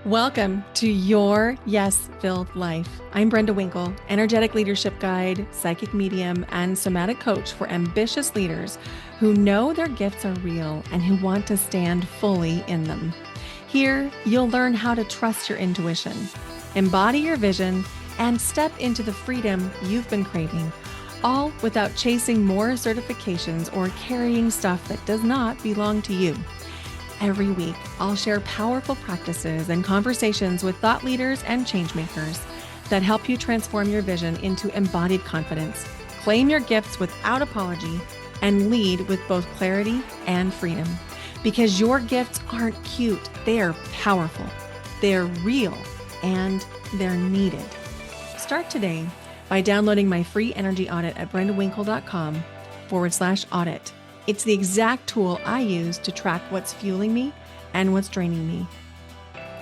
Welcome to Your Yes-Filled Life. I'm Brenda Winkle, energetic leadership guide, psychic medium, and somatic coach for ambitious leaders who know their gifts are real and who want to stand fully in them. Here, you'll learn how to trust your intuition, embody your vision, and step into the freedom you've been craving, all without chasing more certifications or carrying stuff that does not belong to you. Every week, I'll share powerful practices and conversations with thought leaders and changemakers that help you transform your vision into embodied confidence, claim your gifts without apology, and lead with both clarity and freedom. Because your gifts aren't cute, they're powerful, they're real, and they're needed. Start today by downloading my free energy audit at brendawinkle.com/audit. It's the exact tool I use to track what's fueling me and what's draining me.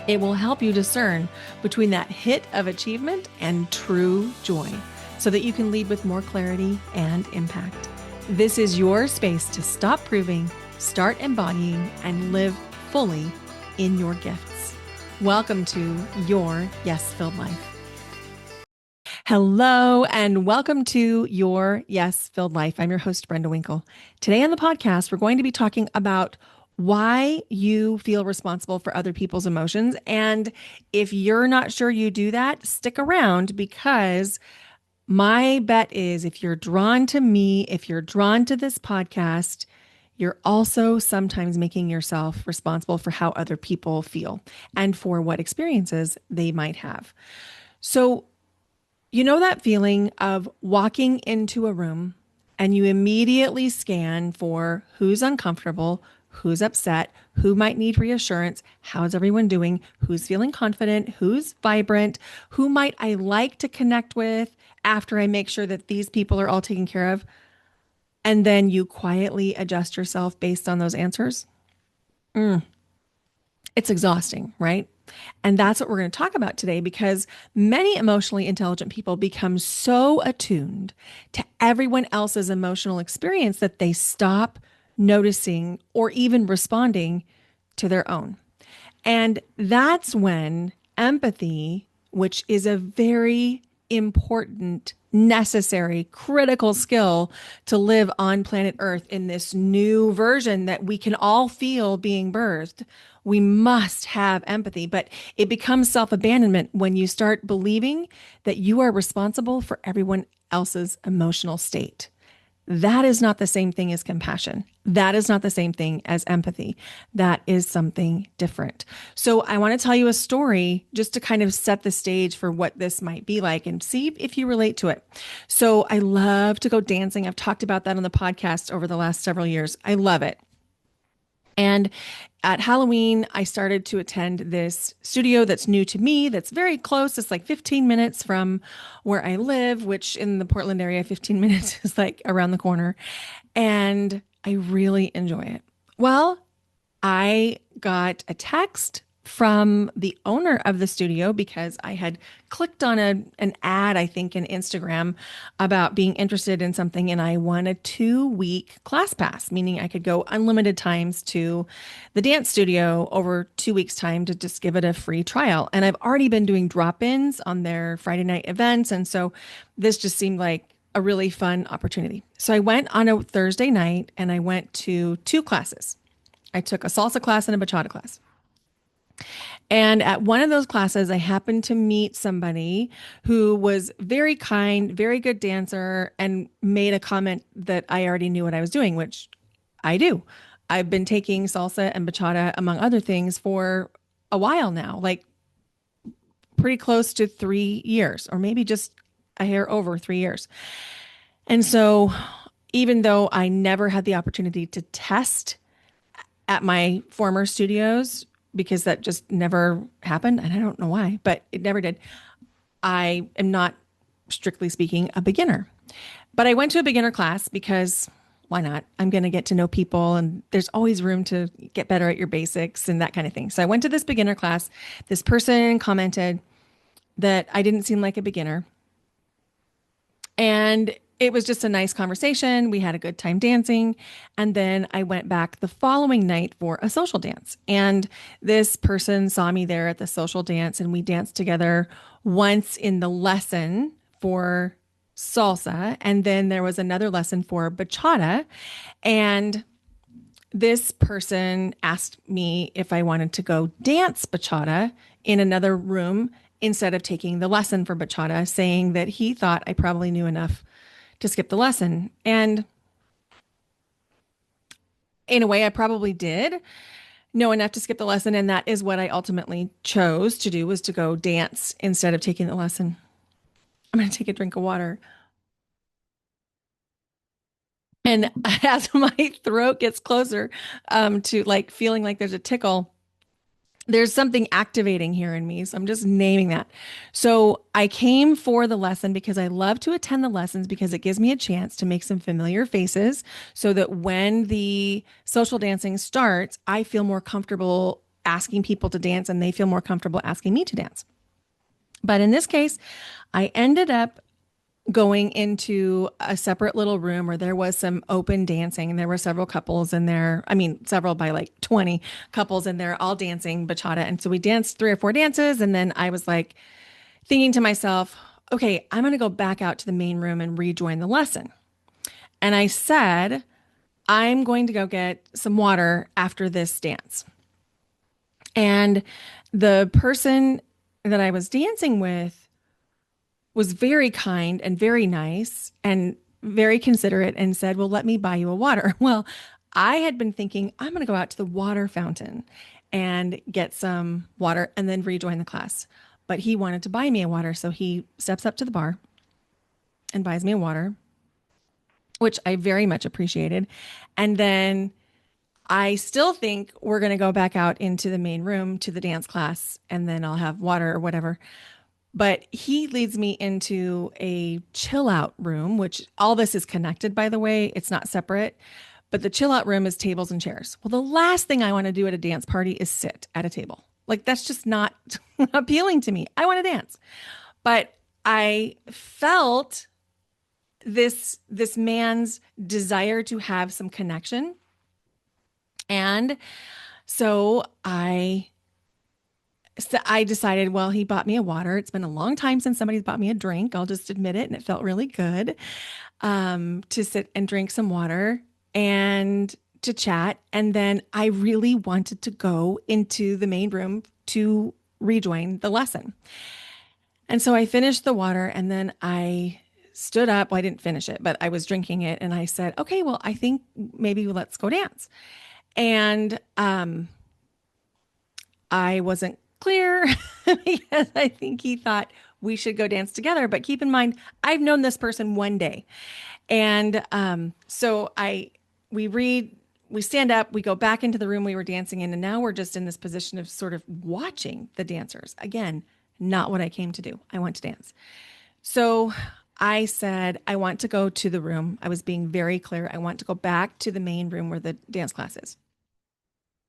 It will help you discern between that hit of achievement and true joy so that you can lead with more clarity and impact. This is your space to stop proving, start embodying, and live fully in your gifts. Welcome to Your Yes-Filled Life. Hello, and welcome to Your Yes-Filled Life. I'm your host, Brenda Winkle. Today on the podcast, we're going to be talking about why you feel responsible for other people's emotions. And if you're not sure you do that, stick around, because my bet is if you're drawn to me, if you're drawn to this podcast, you're also sometimes making yourself responsible for how other people feel and for what experiences they might have. So, you know that feeling of walking into a room and you immediately scan for who's uncomfortable, who's upset, who might need reassurance, how's everyone doing, who's feeling confident, who's vibrant, who might I like to connect with after I make sure that these people are all taken care of, and then you quietly adjust yourself based on those answers? It's exhausting, right? And that's what we're going to talk about today, because many emotionally intelligent people become so attuned to everyone else's emotional experience that they stop noticing or even responding to their own. And that's when empathy, which is a very important, necessary, critical skill to live on planet Earth in this new version that we can all feel being birthed. We must have empathy, but it becomes self-abandonment when you start believing that you are responsible for everyone else's emotional state. That is not the same thing as compassion. That is not the same thing as empathy. That is something different. So I want to tell you a story just to kind of set the stage for what this might be like and see if you relate to it. So I love to go dancing. I've talked about that on the podcast over the last several years. I love it. And at Halloween, I started to attend this studio that's new to me, that's very close. It's like 15 minutes from where I live, which in the Portland area, 15 minutes is like around the corner. And I really enjoy it. Well, I got a text from the owner of the studio because I had clicked on an ad, I think, in Instagram about being interested in something, and I won a 2-week class pass, meaning I could go unlimited times to the dance studio over 2 weeks' time to just give it a free trial. And I've already been doing drop-ins on their Friday night events, and so this just seemed like a really fun opportunity. So I went on a Thursday night and I went to 2 classes. I took a salsa class and a bachata class. And at one of those classes, I happened to meet somebody who was very kind, very good dancer, and made a comment that I already knew what I was doing, which I do. I've been taking salsa and bachata, among other things, for a while now, like pretty close to 3 years, or maybe just a hair over 3 years. And so even though I never had the opportunity to test at my former studios, because that just never happened, and I don't know why, but it never did, I am not, strictly speaking, a beginner. But I went to a beginner class because why not? I'm going to get to know people, and there's always room to get better at your basics and that kind of thing. So I went to this beginner class. This person commented that I didn't seem like a beginner. And it was just a nice conversation. We had a good time dancing. And then I went back the following night for a social dance. And this person saw me there at the social dance, and we danced together once in the lesson for salsa. And then there was another lesson for bachata. And this person asked me if I wanted to go dance bachata in another room instead of taking the lesson for bachata, saying that he thought I probably knew enough to skip the lesson. And in a way, I probably did know enough to skip the lesson. And that is what I ultimately chose to do, was to go dance instead of taking the lesson. I'm going to take a drink of water. And as my throat gets closer to like feeling like there's a tickle, there's something activating here in me. So I'm just naming that. So I came for the lesson because I love to attend the lessons because it gives me a chance to make some familiar faces so that when the social dancing starts, I feel more comfortable asking people to dance and they feel more comfortable asking me to dance. But in this case, I ended up going into a separate little room where there was some open dancing and there were several couples in there. I mean, several by like 20 couples in there all dancing bachata. And so we danced 3 or 4 dances. And then I was like thinking to myself, okay, I'm going to go back out to the main room and rejoin the lesson. And I said, I'm going to go get some water after this dance. And the person that I was dancing with was very kind and very nice and very considerate and said, well, let me buy you a water. Well, I had been thinking, I'm going to go out to the water fountain and get some water and then rejoin the class. But he wanted to buy me a water. So he steps up to the bar and buys me a water, which I very much appreciated. And then I still think we're going to go back out into the main room to the dance class and then I'll have water or whatever. But he leads me into a chill out room, which all this is connected, by the way. It's not separate. But the chill out room is tables and chairs. Well, the last thing I want to do at a dance party is sit at a table. Like, that's just not appealing to me. I want to dance. But I felt this man's desire to have some connection. And so I decided, well, he bought me a water. It's been a long time since somebody's bought me a drink. I'll just admit it. And it felt really good to sit and drink some water and to chat. And then I really wanted to go into the main room to rejoin the lesson. And so I finished the water and then I stood up. Well, I didn't finish it, but I was drinking it. And I said, okay, well, I think maybe let's go dance. And I wasn't clear because I think he thought we should go dance together. But keep in mind, I've known this person one day. And so we stand up, we go back into the room we were dancing in, and now we're just in this position of sort of watching the dancers. Again, not what I came to do. I want to dance. So I said, I want to go to the room. I was being very clear. I want to go back to the main room where the dance class is.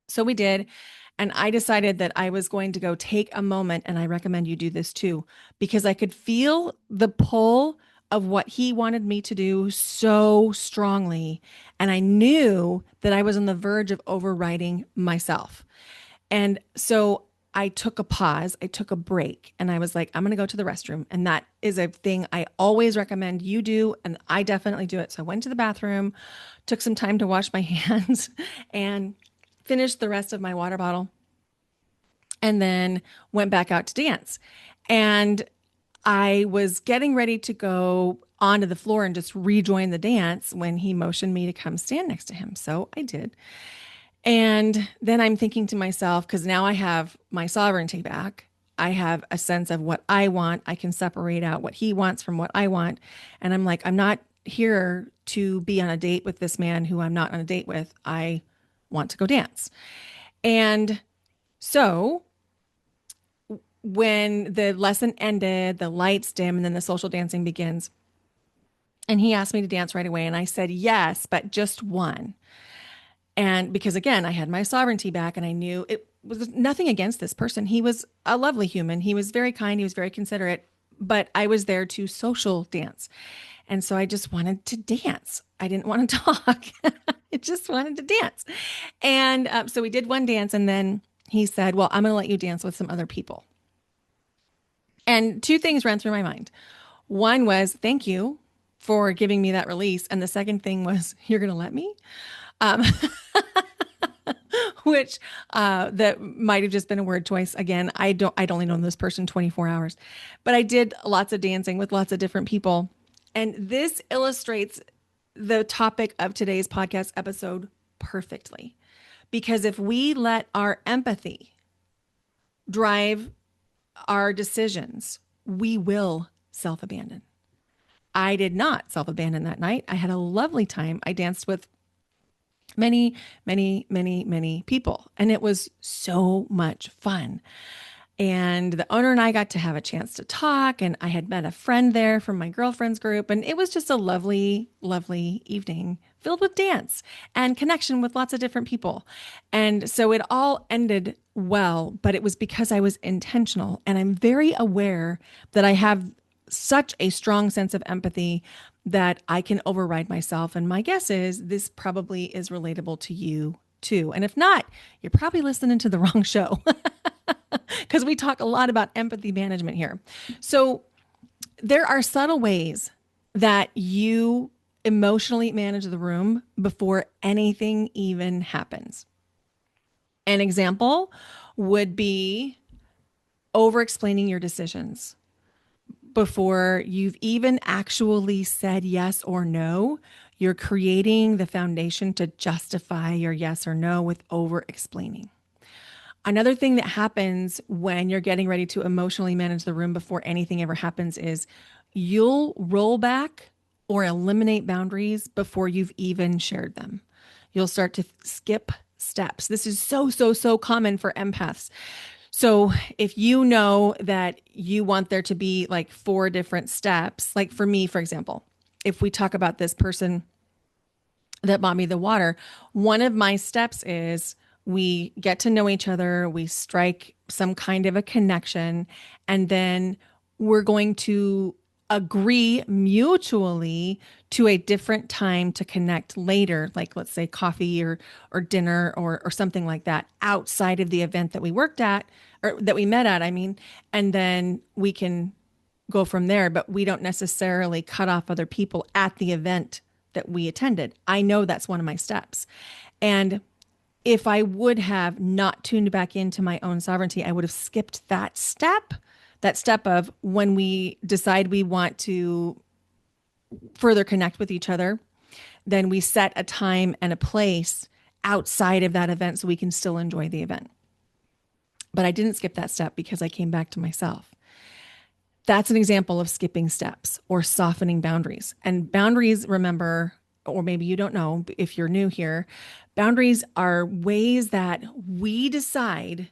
So we did. And I decided that I was going to go take a moment, and I recommend you do this too, because I could feel the pull of what he wanted me to do so strongly. And I knew that I was on the verge of overriding myself. And so I took a pause, I took a break, and I was like, I'm going to go to the restroom. And that is a thing I always recommend you do. And I definitely do it. So I went to the bathroom, took some time to wash my hands, and finished the rest of my water bottle, and then went back out to dance. And I was getting ready to go onto the floor and just rejoin the dance when he motioned me to come stand next to him. So I did. And then I'm thinking to myself, because now I have my sovereignty back, I have a sense of what I want. I can separate out what he wants from what I want. And I'm like, I'm not here to be on a date with this man who I'm not on a date with. I want to go dance. And so when the lesson ended, the lights dim, and then the social dancing begins. And he asked me to dance right away. And I said, yes, but just one. And because again, I had my sovereignty back and I knew it was nothing against this person. He was a lovely human. He was very kind. He was very considerate, but I was there to social dance. And so I just wanted to dance. I didn't want to talk. I just wanted to dance. And so we did one dance, and then he said, well, I'm going to let you dance with some other people. And two things ran through my mind. One was, thank you for giving me that release. And the second thing was, you're going to let me? Um, which that might have just been a word choice. Again, I'd only known this person 24 hours, but I did lots of dancing with lots of different people. And this illustrates the topic of today's podcast episode perfectly. Because if we let our empathy drive our decisions, we will self-abandon. I did not self-abandon that night. I had a lovely time. I danced with many, many, many, many people, and it was so much fun. And the owner and I got to have a chance to talk, and I had met a friend there from my girlfriend's group, and it was just a lovely, lovely evening filled with dance and connection with lots of different people. And so it all ended well, but it was because I was intentional, and I'm very aware that I have such a strong sense of empathy that I can override myself. And my guess is this probably is relatable to you too. And if not, you're probably listening to the wrong show because we talk a lot about empathy management here. So there are subtle ways that you emotionally manage the room before anything even happens. An example would be over explaining your decisions before you've even actually said yes or no. You're creating the foundation to justify your yes or no with over explaining. Another thing that happens when you're getting ready to emotionally manage the room before anything ever happens is you'll roll back or eliminate boundaries before you've even shared them. You'll start to skip steps. This is so, so, so common for empaths. So if you know that you want there to be like 4 different steps, like for me, for example, if we talk about this person that bought me the water, one of my steps is we get to know each other, we strike some kind of a connection, and then we're going to agree mutually to a different time to connect later, like let's say coffee or dinner or something like that outside of the event that we worked at or that we met at, I mean, and then we can go from there, but we don't necessarily cut off other people at the event that we attended. I know that's one of my steps. And if I would have not tuned back into my own sovereignty, I would have skipped that step of when we decide we want to further connect with each other, then we set a time and a place outside of that event so we can still enjoy the event. But I didn't skip that step because I came back to myself. That's an example of skipping steps or softening boundaries. And boundaries, remember, or maybe you don't know if you're new here, boundaries are ways that we decide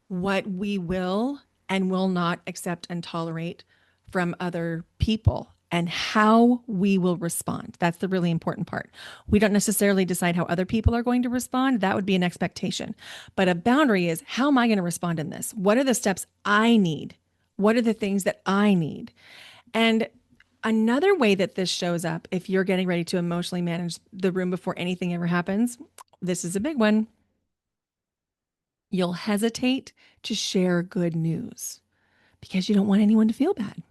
what we will and will not accept and tolerate from other people and how we will respond. That's the really important part. We don't necessarily decide how other people are going to respond. That would be an expectation. But a boundary is, how am I going to respond in this? What are the steps I need? What are the things that I need? And another way that this shows up, if you're getting ready to emotionally manage the room before anything ever happens, this is a big one. You'll hesitate to share good news because you don't want anyone to feel bad.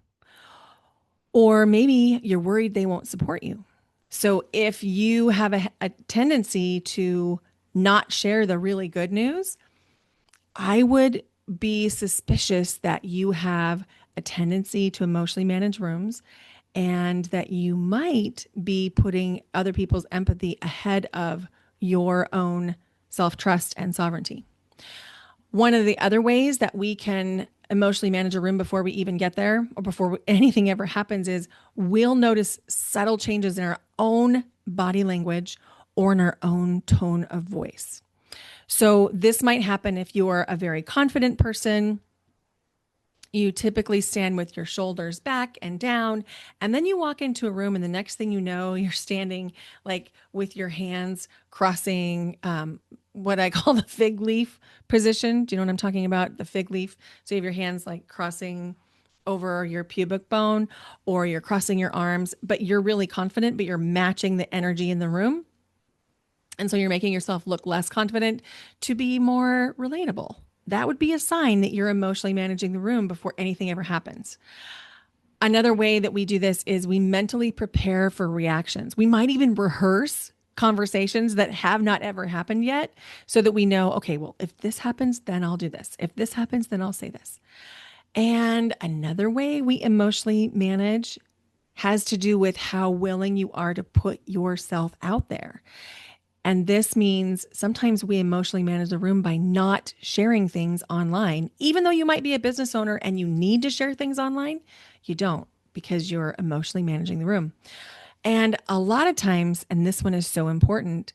Or maybe you're worried they won't support you. So if you have a tendency to not share the really good news, I would be suspicious that you have a tendency to emotionally manage rooms and that you might be putting other people's empathy ahead of your own self-trust and sovereignty. One of the other ways that we can emotionally manage a room before we even get there or before anything ever happens is we'll notice subtle changes in our own body language or in our own tone of voice. So this might happen if you're a very confident person. You typically stand with your shoulders back and down, and then you walk into a room and the next thing you know, you're standing like with your hands crossing what I call the fig leaf position. Do you know what I'm talking about? The fig leaf. So you have your hands like crossing over your pubic bone or you're crossing your arms, but you're really confident, but you're matching the energy in the room. And so you're making yourself look less confident to be more relatable. That would be a sign that you're emotionally managing the room before anything ever happens. Another way that we do this is we mentally prepare for reactions. We might even rehearse conversations that have not ever happened yet so that we know, okay, well, if this happens, then I'll do this. If this happens, then I'll say this. And another way we emotionally manage has to do with how willing you are to put yourself out there. And this means sometimes we emotionally manage the room by not sharing things online. Even though you might be a business owner and you need to share things online, you don't because you're emotionally managing the room. And a lot of times, and this one is so important,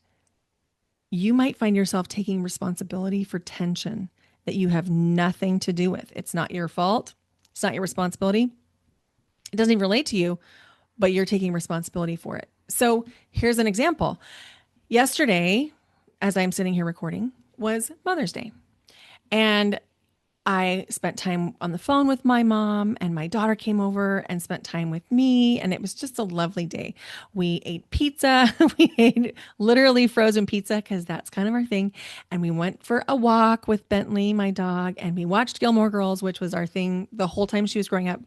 you might find yourself taking responsibility for tension that you have nothing to do with. It's not your fault. It's not your responsibility. It doesn't even relate to you, but you're taking responsibility for it. So here's an example. Yesterday, as I'm sitting here recording, was Mother's Day. And I spent time on the phone with my mom, and my daughter came over and spent time with me. And it was just a lovely day. We ate pizza. We ate literally frozen pizza because that's kind of our thing. And we went for a walk with Bentley, my dog, and we watched Gilmore Girls, which was our thing the whole time she was growing up.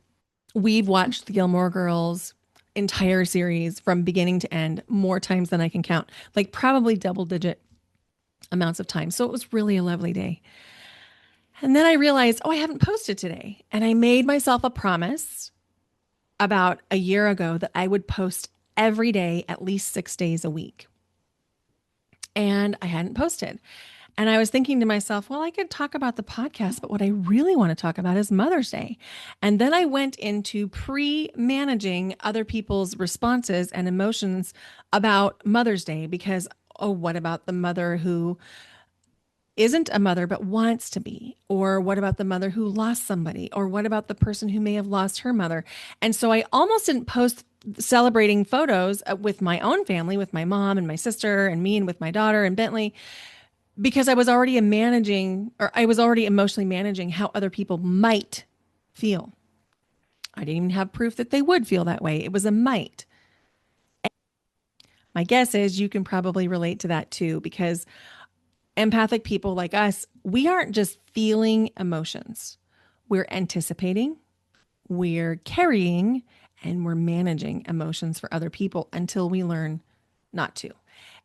We've watched the Gilmore Girls entire series from beginning to end more times than I can count, like probably double digit amounts of time. So it was really a lovely day. And then I realized, oh, I haven't posted today. And I made myself a promise about a year ago that I would post every day, at least 6 days a week. And I hadn't posted. And I was thinking to myself, well, I could talk about the podcast, but what I really want to talk about is Mother's Day. And then I went into pre-managing other people's responses and emotions about Mother's Day because, oh, what about the mother who isn't a mother but wants to be? Or what about the mother who lost somebody? Or what about the person who may have lost her mother? And so I almost didn't post celebrating photos with my own family, with my mom and my sister and me and with my daughter and Bentley, because I was already emotionally managing how other people might feel. I didn't even have proof that they would feel that way. It was a might. My guess is you can probably relate to that too, because empathic people like us, we aren't just feeling emotions. We're anticipating, we're carrying, and we're managing emotions for other people until we learn not to.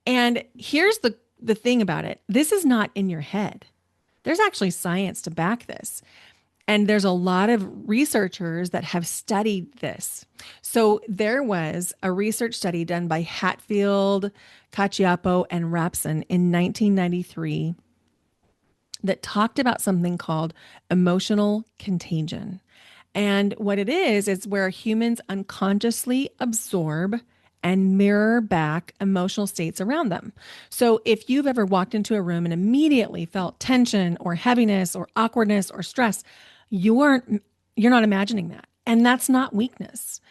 And here's the thing about it. This is not in your head. There's actually science to back this. And there's a lot of researchers that have studied this. So there was a research study done by Hatfield, Cacioppo, and Rapson in 1993 that talked about something called emotional contagion. And what it is, it's where humans unconsciously absorb and mirror back emotional states around them. So if you've ever walked into a room and immediately felt tension or heaviness or awkwardness or stress, you're not imagining that. And that's not weakness.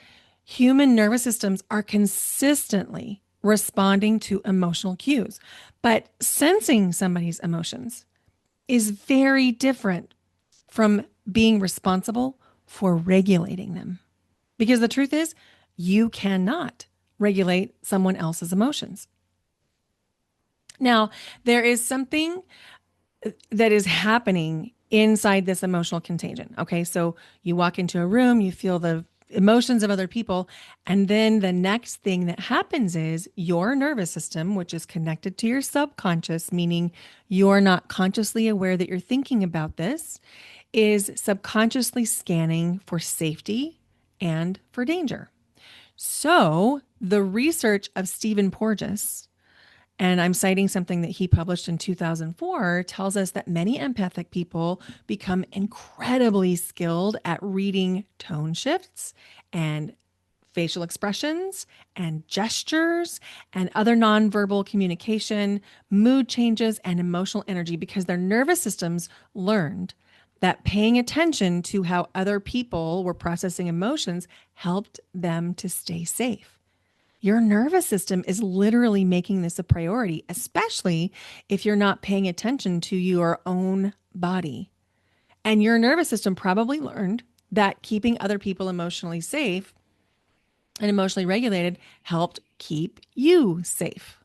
Human nervous systems are consistently responding to emotional cues, but sensing somebody's emotions is very different from being responsible for regulating them. Because the truth is, you cannot regulate someone else's emotions. Now, there is something that is happening inside this emotional contagion. Okay, so you walk into a room, you feel the emotions of other people, and then the next thing that happens is your nervous system, which is connected to your subconscious, meaning you're not consciously aware that you're thinking about this, is subconsciously scanning for safety and for danger. So the research of Stephen Porges, and I'm citing something that he published in 2004, tells us that many empathic people become incredibly skilled at reading tone shifts and facial expressions and gestures and other nonverbal communication, mood changes, and emotional energy because their nervous systems learned that paying attention to how other people were processing emotions helped them to stay safe. Your nervous system is literally making this a priority, especially if you're not paying attention to your own body. And your nervous system probably learned that keeping other people emotionally safe and emotionally regulated helped keep you safe.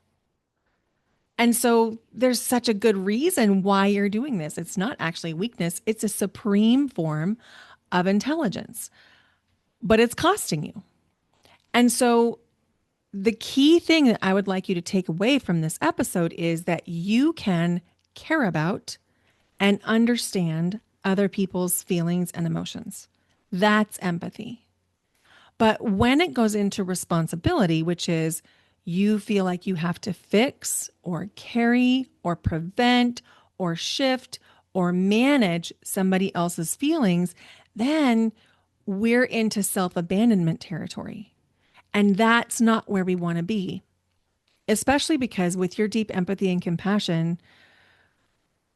And so there's such a good reason why you're doing this. It's not actually weakness, it's a supreme form of intelligence, but it's costing you. And so the key thing that I would like you to take away from this episode is that you can care about and understand other people's feelings and emotions. That's empathy. But when it goes into responsibility, which is you feel like you have to fix or carry or prevent or shift or manage somebody else's feelings, then we're into self abandonment territory. And that's not where we want to be, especially because with your deep empathy and compassion,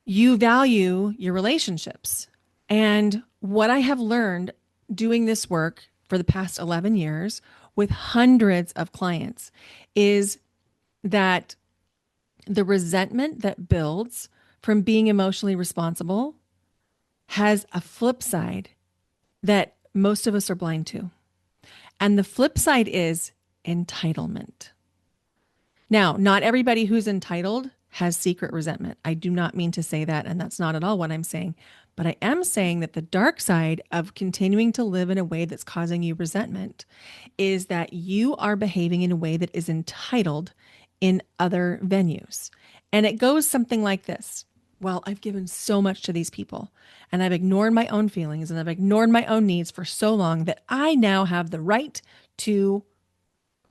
you value your relationships. And what I have learned doing this work for the past 11 years with hundreds of clients is that the resentment that builds from being emotionally responsible has a flip side that most of us are blind to. And the flip side is entitlement. Now, not everybody who's entitled has secret resentment. I do not mean to say that, and that's not at all what I'm saying. But I am saying that the dark side of continuing to live in a way that's causing you resentment is that you are behaving in a way that is entitled in other venues. And it goes something like this. Well, I've given so much to these people, and I've ignored my own feelings and I've ignored my own needs for so long that I now have the right to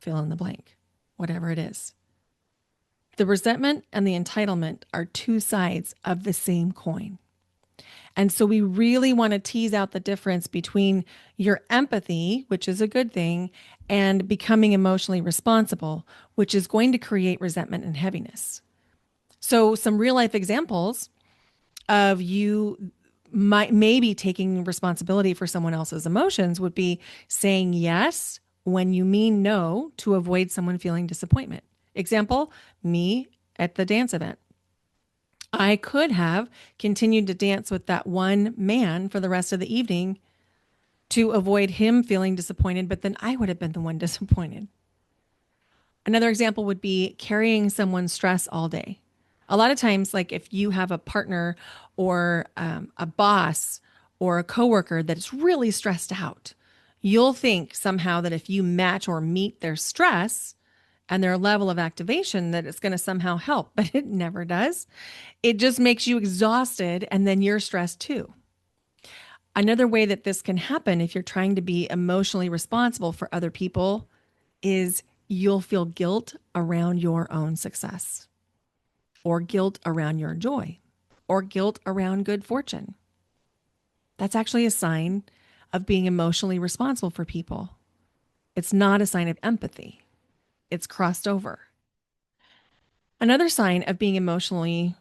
fill in the blank, whatever it is. The resentment and the entitlement are two sides of the same coin. And so we really want to tease out the difference between your empathy, which is a good thing, and becoming emotionally responsible, which is going to create resentment and heaviness. So some real life examples of you might maybe taking responsibility for someone else's emotions would be saying yes when you mean no to avoid someone feeling disappointment. Example, me at the dance event. I could have continued to dance with that one man for the rest of the evening to avoid him feeling disappointed, but then I would have been the one disappointed. Another example would be carrying someone's stress all day. A lot of times, like if you have a partner or a boss or a coworker that's really stressed out, you'll think somehow that if you match or meet their stress and their level of activation, that it's going to somehow help, but it never does. It just makes you exhausted and then you're stressed too. Another way that this can happen if you're trying to be emotionally responsible for other people is you'll feel guilt around your own success, or guilt around your joy, or guilt around good fortune. That's actually a sign of being emotionally responsible for people. It's not a sign of empathy. It's crossed over. Another sign of being emotionally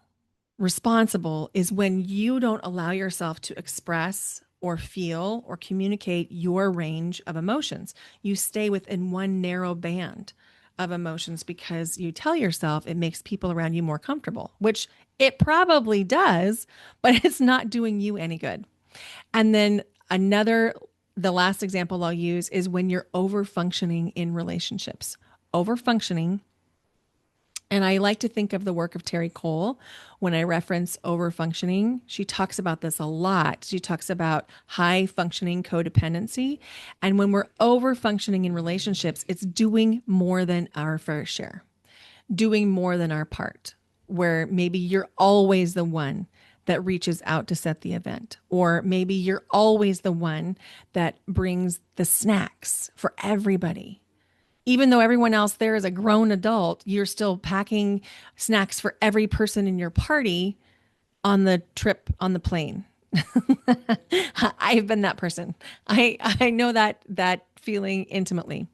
responsible is when you don't allow yourself to express or feel or communicate your range of emotions. You stay within one narrow band of emotions because you tell yourself it makes people around you more comfortable, which it probably does, but it's not doing you any good. And then the last example I'll use is when you're over functioning in relationships. Over functioning, and I like to think of the work of Terry Cole when I reference over functioning. She talks about this a lot. She talks about high functioning codependency. And when we're over functioning in relationships, it's doing more than our fair share, doing more than our part, where maybe you're always the one that reaches out to set the event, or maybe you're always the one that brings the snacks for everybody. Even though everyone else there is a grown adult, you're still packing snacks for every person in your party on the trip on the plane. I've been that person. I know that feeling intimately.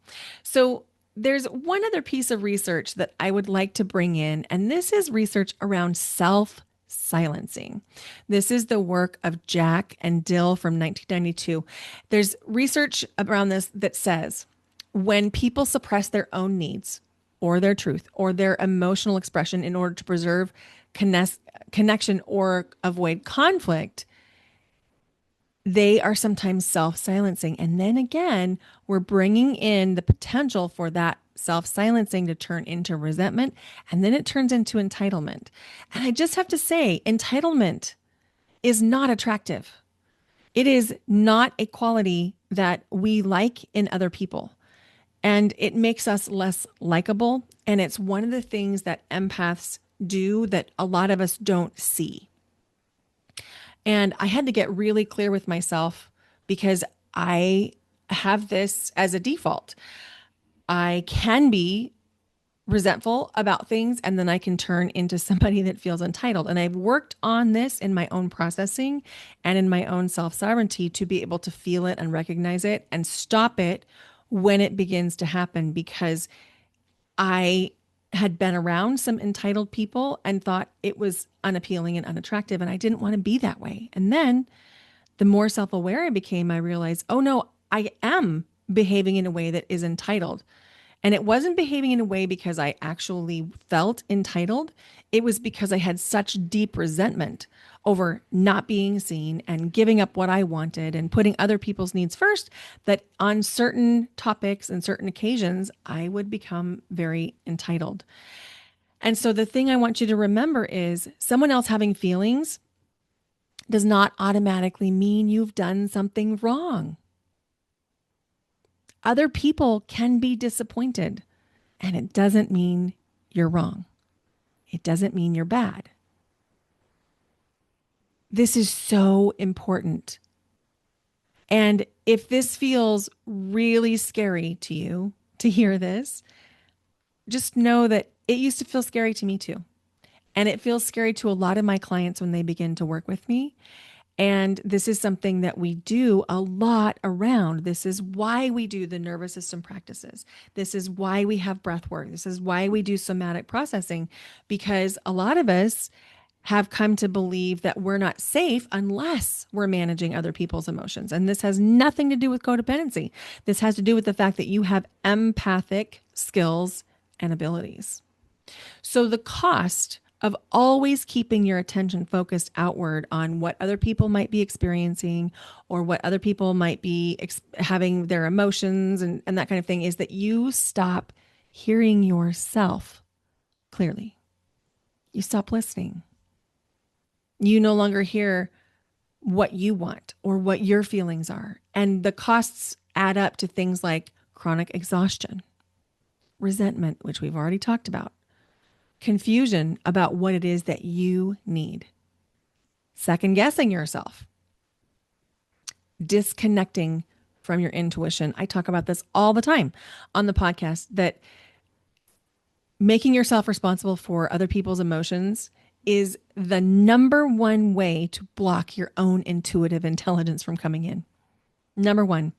So there's one other piece of research that I would like to bring in, and this is research around self-silencing. This is the work of Jack and Dill from 1992. There's research around this that says when people suppress their own needs or their truth or their emotional expression in order to preserve connection or avoid conflict, they are sometimes self-silencing. And then again, we're bringing in the potential for that self-silencing to turn into resentment, and then it turns into entitlement. And I just have to say, entitlement is not attractive. It is not a quality that we like in other people. And it makes us less likable. And it's one of the things that empaths do that a lot of us don't see. And I had to get really clear with myself because I have this as a default. I can be resentful about things and then I can turn into somebody that feels entitled. And I've worked on this in my own processing and in my own self sovereignty to be able to feel it and recognize it and stop it when it begins to happen, because I had been around some entitled people and thought it was unappealing and unattractive. And I didn't want to be that way. And then the more self aware I became, I realized, oh no, I am behaving in a way that is entitled. And it wasn't behaving in a way because I actually felt entitled. It was because I had such deep resentment over not being seen and giving up what I wanted and putting other people's needs first, that on certain topics and certain occasions, I would become very entitled. And so the thing I want you to remember is someone else having feelings does not automatically mean you've done something wrong. Other people can be disappointed, and it doesn't mean you're wrong. It doesn't mean you're bad. This is so important. And if this feels really scary to you to hear this, just know that it used to feel scary to me too. And it feels scary to a lot of my clients when they begin to work with me. And this is something that we do a lot around. This is why we do the nervous system practices. This is why we have breath work. This is why we do somatic processing, because a lot of us have come to believe that we're not safe unless we're managing other people's emotions. And this has nothing to do with codependency. This has to do with the fact that you have empathic skills and abilities. So the cost of always keeping your attention focused outward on what other people might be experiencing or what other people might be having their emotions and that kind of thing is that you stop hearing yourself clearly. You stop listening. You no longer hear what you want or what your feelings are. And the costs add up to things like chronic exhaustion, resentment, which we've already talked about, confusion about what it is that you need, second guessing yourself, disconnecting from your intuition. I talk about this all the time on the podcast, that making yourself responsible for other people's emotions is the number one way to block your own intuitive intelligence from coming in. Number one.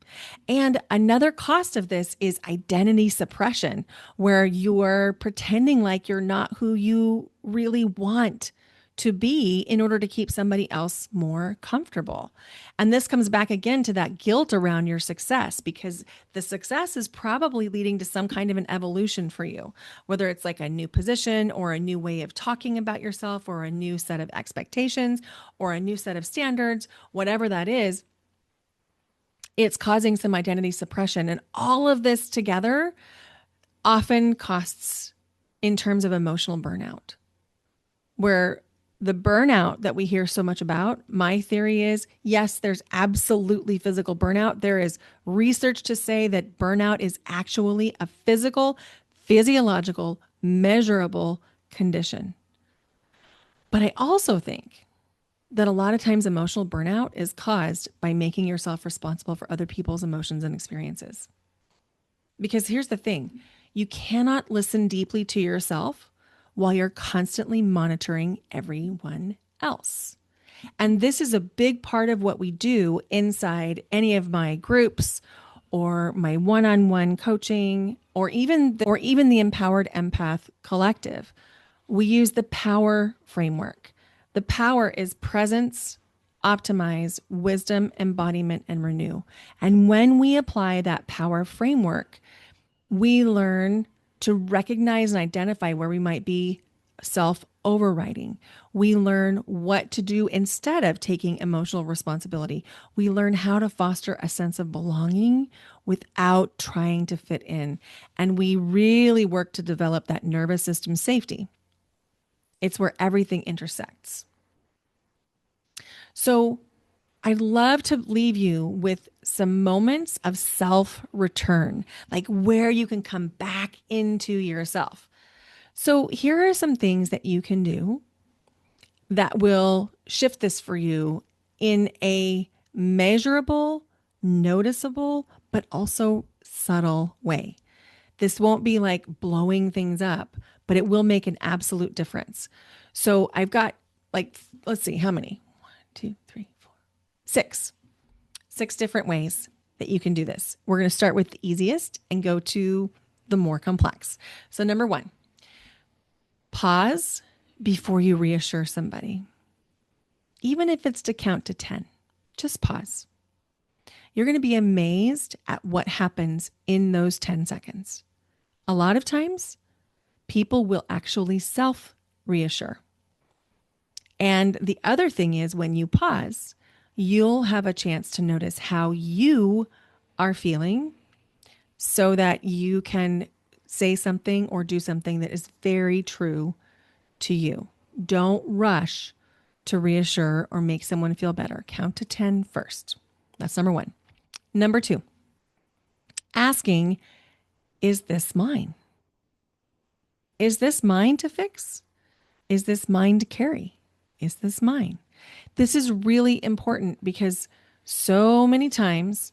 And another cost of this is identity suppression, where you're pretending like you're not who you really want to be in order to keep somebody else more comfortable. And this comes back again to that guilt around your success, because the success is probably leading to some kind of an evolution for you, whether it's like a new position or a new way of talking about yourself or a new set of expectations or a new set of standards, whatever that is. It's causing some identity suppression. And all of this together often costs in terms of emotional burnout, where the burnout that we hear so much about, my theory is, yes, there's absolutely physical burnout. There is research to say that burnout is actually a physical, physiological, measurable condition. But I also think that a lot of times emotional burnout is caused by making yourself responsible for other people's emotions and experiences. Because here's the thing, you cannot listen deeply to yourself while you're constantly monitoring everyone else. And this is a big part of what we do inside any of my groups or my one-on-one coaching or even the Empowered Empath Collective. We use the POWER framework. The power is presence, optimize, wisdom, embodiment, and renew. And when we apply that power framework, we learn to recognize and identify where we might be self overriding. We learn what to do instead of taking emotional responsibility. We learn how to foster a sense of belonging without trying to fit in. And we really work to develop that nervous system safety. It's where everything intersects. So I'd love to leave you with some moments of self return, like where you can come back into yourself. So here are some things that you can do that will shift this for you in a measurable, noticeable, but also subtle way. This won't be like blowing things up, but it will make an absolute difference. So I've got like, let's see, how many? 6. 6 different ways that you can do this. We're going to start with the easiest and go to the more complex. So, number 1, pause before you reassure somebody. Even if it's to count to 10, just pause. You're going to be amazed at what happens in those 10 seconds. A lot of times, people will actually self reassure. And the other thing is, when you pause, you'll have a chance to notice how you are feeling so that you can say something or do something that is very true to you. Don't rush to reassure or make someone feel better. Count to 10 first. That's number 1. Number 2, asking, is this mine? Is this mine to fix? Is this mine to carry? Is this mine? This is really important because so many times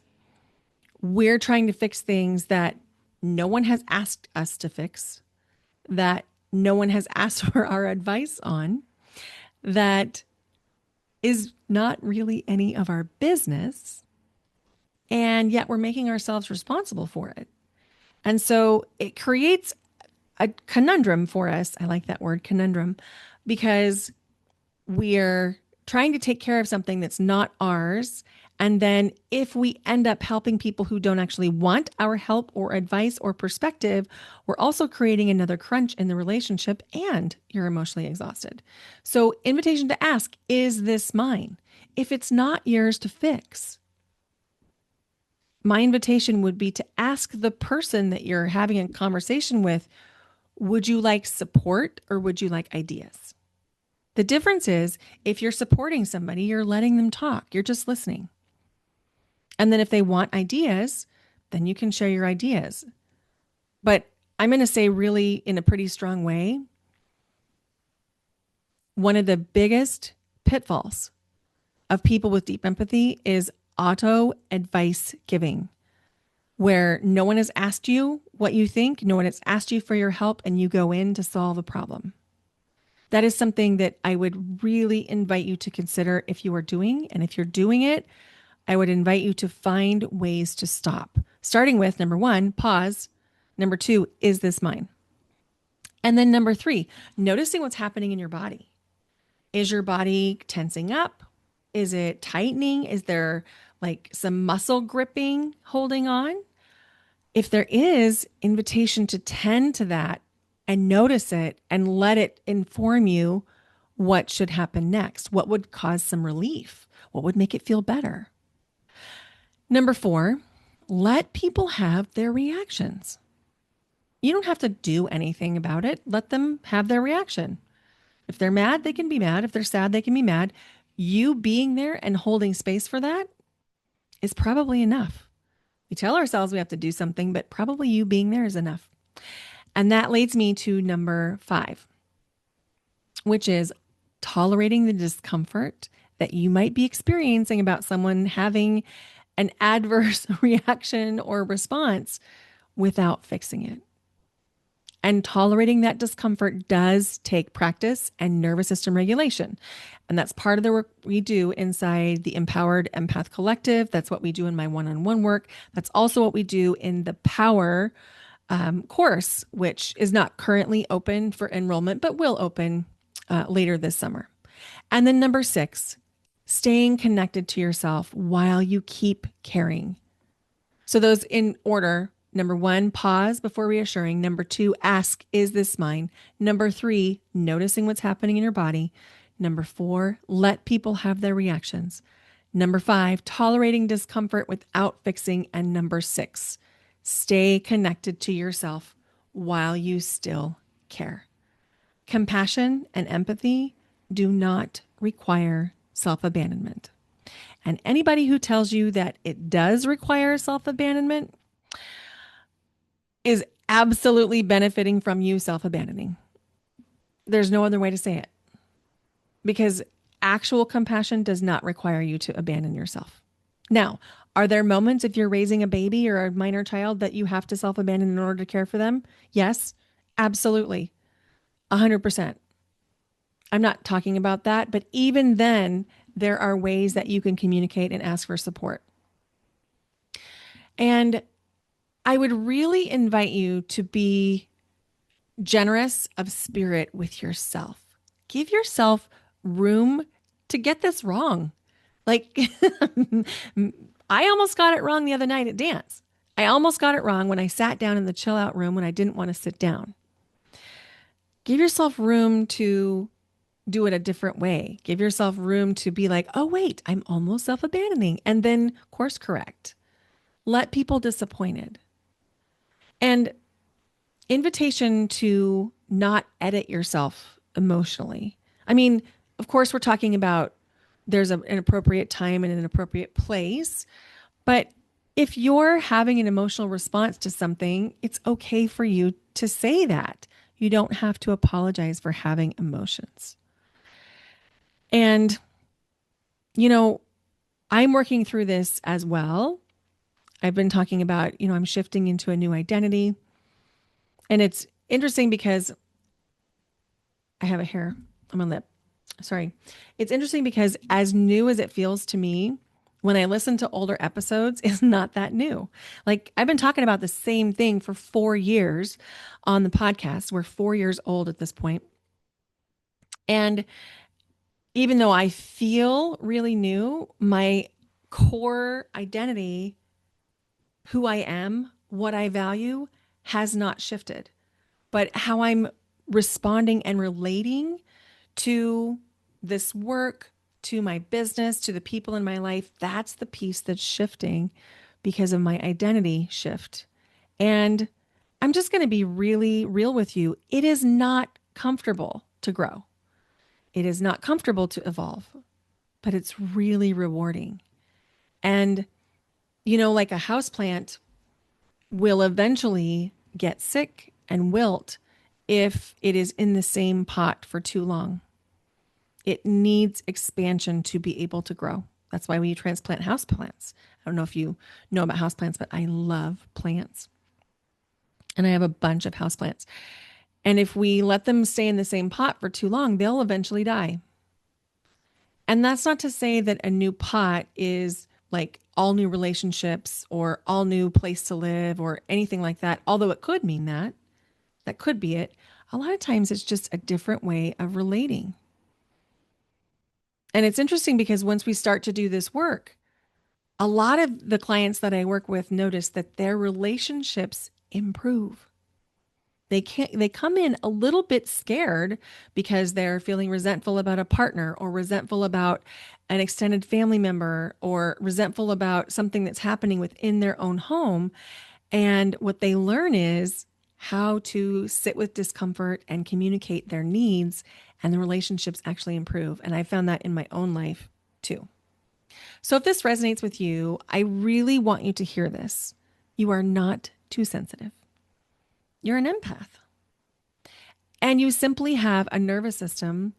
we're trying to fix things that no one has asked us to fix, that no one has asked for our advice on, that is not really any of our business. And yet we're making ourselves responsible for it. And so it creates a conundrum for us. I like that word, conundrum, because we're trying to take care of something that's not ours. And then if we end up helping people who don't actually want our help or advice or perspective, we're also creating another crunch in the relationship and you're emotionally exhausted. So, invitation to ask, is this mine? If it's not yours to fix, my invitation would be to ask the person that you're having a conversation with, would you like support or would you like ideas? The difference is, if you're supporting somebody, you're letting them talk. You're just listening. And then if they want ideas, then you can share your ideas. But I'm going to say really in a pretty strong way, one of the biggest pitfalls of people with deep empathy is auto advice giving, where no one has asked you what you think, no one has asked you for your help, and you go in to solve a problem. That is something that I would really invite you to consider if you are doing. And if you're doing it, I would invite you to find ways to stop. Starting with number 1, pause. Number 2, is this mine? And then number 3, noticing what's happening in your body. Is your body tensing up? Is it tightening? Is there like some muscle gripping, holding on? If there is, invitation to tend to that and notice it and let it inform you what should happen next. What would cause some relief? What would make it feel better? Number 4, let people have their reactions. You don't have to do anything about it. Let them have their reaction. If they're mad, they can be mad. If they're sad, they can be mad. You being there and holding space for that is probably enough. We tell ourselves we have to do something, but probably you being there is enough. And that leads me to number 5, which is tolerating the discomfort that you might be experiencing about someone having an adverse reaction or response without fixing it. And tolerating that discomfort does take practice and nervous system regulation. And that's part of the work we do inside the Empowered Empath Collective. That's what we do in my one-on-one work. That's also what we do in the Power course, which is not currently open for enrollment, but will open later this summer. And then number 6, staying connected to yourself while you keep caring. So those in order: Number one, pause before reassuring. Number two, ask, is this mine? Number three, noticing what's happening in your body. Number four, let people have their reactions. Number five, tolerating discomfort without fixing. And number six, stay connected to yourself while you still care. Compassion and empathy do not require self abandonment. And anybody who tells you that it does require self abandonment is absolutely benefiting from you self abandoning. There's no other way to say it because actual compassion does not require you to abandon yourself. Now, are there moments if you're raising a baby or a minor child that you have to self abandon in order to care for them? Yes, absolutely. 100%. I'm not talking about that, but even then, there are ways that you can communicate and ask for support. And I would really invite you to be generous of spirit with yourself. Give yourself room to get this wrong. Like, I almost got it wrong the other night at dance. I almost got it wrong when I sat down in the chill out room when I didn't want to sit down. Give yourself room to do it a different way. Give yourself room to be like, oh, wait, I'm almost self abandoning. And then course correct. Let people disappointed. And invitation to not edit yourself emotionally. I mean, of course, we're talking about there's an appropriate time and an appropriate place. But if you're having an emotional response to something, it's okay for you to say that. You don't have to apologize for having emotions. And, you know, I'm working through this as well. I've been talking about, I'm shifting into a new identity. And it's interesting because I have a hair on my lip. Sorry. It's interesting because as new as it feels to me, when I listen to older episodes, it's not that new. Like I've been talking about the same thing for 4 years on the podcast. We're 4 years old at this point. And even though I feel really new, my core identity, who I am, what I value, has not shifted. But how I'm responding and relating to this work, to my business, to the people in my life, that's the piece that's shifting because of my identity shift. And I'm just going to be really real with you. It is not comfortable to grow. It is not comfortable to evolve, but it's really rewarding. And, like a houseplant will eventually get sick and wilt if it is in the same pot for too long. It needs expansion to be able to grow. That's why we transplant houseplants. I don't know if you know about houseplants, but I love plants. And I have a bunch of houseplants. And if we let them stay in the same pot for too long, they'll eventually die. And that's not to say that a new pot is like all new relationships or all new place to live or anything like that. Although it could mean that. That could be it. A lot of times it's just a different way of relating. And it's interesting because once we start to do this work, a lot of the clients that I work with notice that their relationships improve. They come in a little bit scared because they're feeling resentful about a partner or resentful about an extended family member or resentful about something that's happening within their own home. And what they learn is how to sit with discomfort and communicate their needs, and the relationships actually improve. And I found that in my own life too. So if this resonates with you, I really want you to hear this. You are not too sensitive. You're an empath. And you simply have a nervous system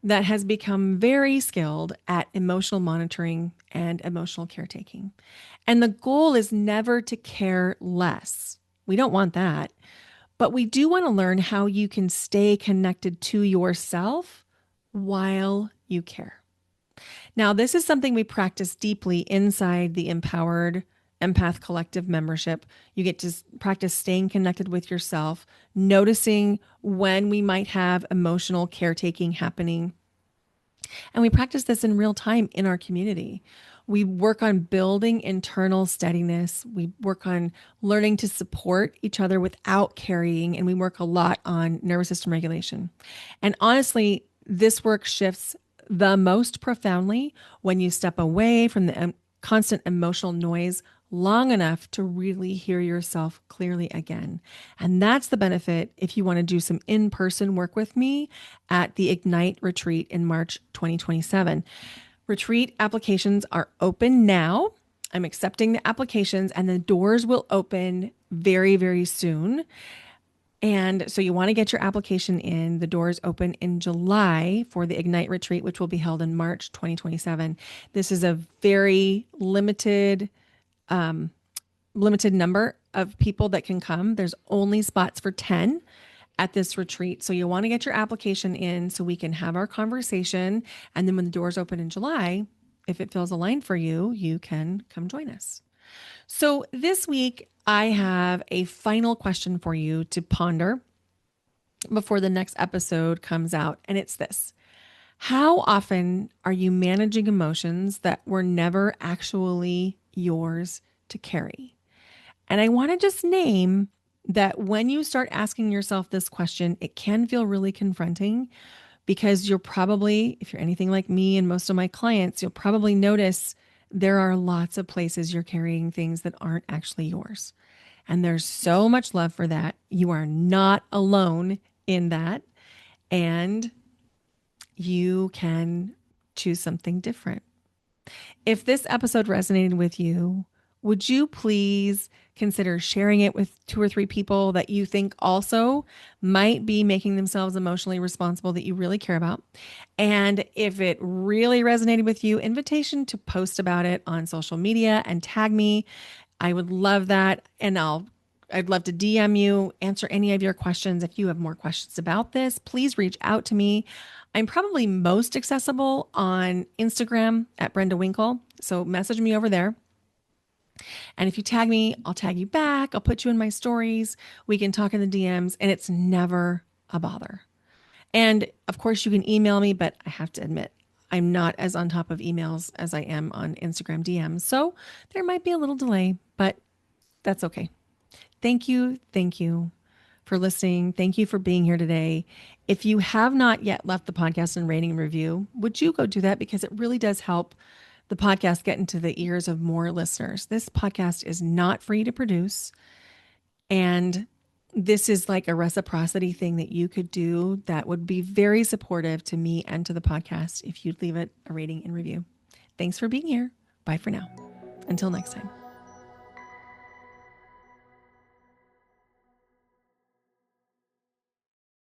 that has become very skilled at emotional monitoring and emotional caretaking. And the goal is never to care less. We don't want that. But we do want to learn how you can stay connected to yourself while you care. Now, this is something we practice deeply inside the Empowered Empath Collective membership. You get to practice staying connected with yourself, noticing when we might have emotional caretaking happening. And we practice this in real time in our community. We work on building internal steadiness. We work on learning to support each other without carrying, and we work a lot on nervous system regulation. And honestly, this work shifts the most profoundly when you step away from the constant emotional noise long enough to really hear yourself clearly again. And that's the benefit if you want to do some in person work with me at the Ignite retreat in March 2027. Retreat applications are open now. I'm accepting the applications, and the doors will open very, very soon. And so you want to get your application in. The doors open in July for the Ignite retreat, which will be held in March 2027. This is a very limited number of people that can come. There's only spots for 10 at this retreat. So you want to get your application in so we can have our conversation. And then when the doors open in July, if it feels aligned for you, you can come join us. So this week, I have a final question for you to ponder before the next episode comes out. And it's this: how often are you managing emotions that were never actually yours to carry? And I want to just name that when you start asking yourself this question, it can feel really confronting because you're probably, if you're anything like me and most of my clients, you'll probably notice there are lots of places you're carrying things that aren't actually yours. And there's so much love for that. You are not alone in that. And you can choose something different. If this episode resonated with you, would you please consider sharing it with 2 or 3 people that you think also might be making themselves emotionally responsible that you really care about? And if it really resonated with you, invitation to post about it on social media and tag me. I would love that. And I'd love to DM you, answer any of your questions. If you have more questions about this, please reach out to me. I'm probably most accessible on Instagram at Brenda Winkle. So message me over there. And if you tag me, I'll tag you back. I'll put you in my stories. We can talk in the DMs, and it's never a bother. And of course, you can email me, but I have to admit, I'm not as on top of emails as I am on Instagram DMs. So there might be a little delay, but that's okay. Thank you. Thank you for listening. Thank you for being here today. If you have not yet left the podcast and rating and review, would you go do that? Because it really does help the podcast get into the ears of more listeners. This podcast is not free to produce. And this is like a reciprocity thing that you could do that would be very supportive to me and to the podcast if you'd leave it a rating and review. Thanks for being here. Bye for now. Until next time.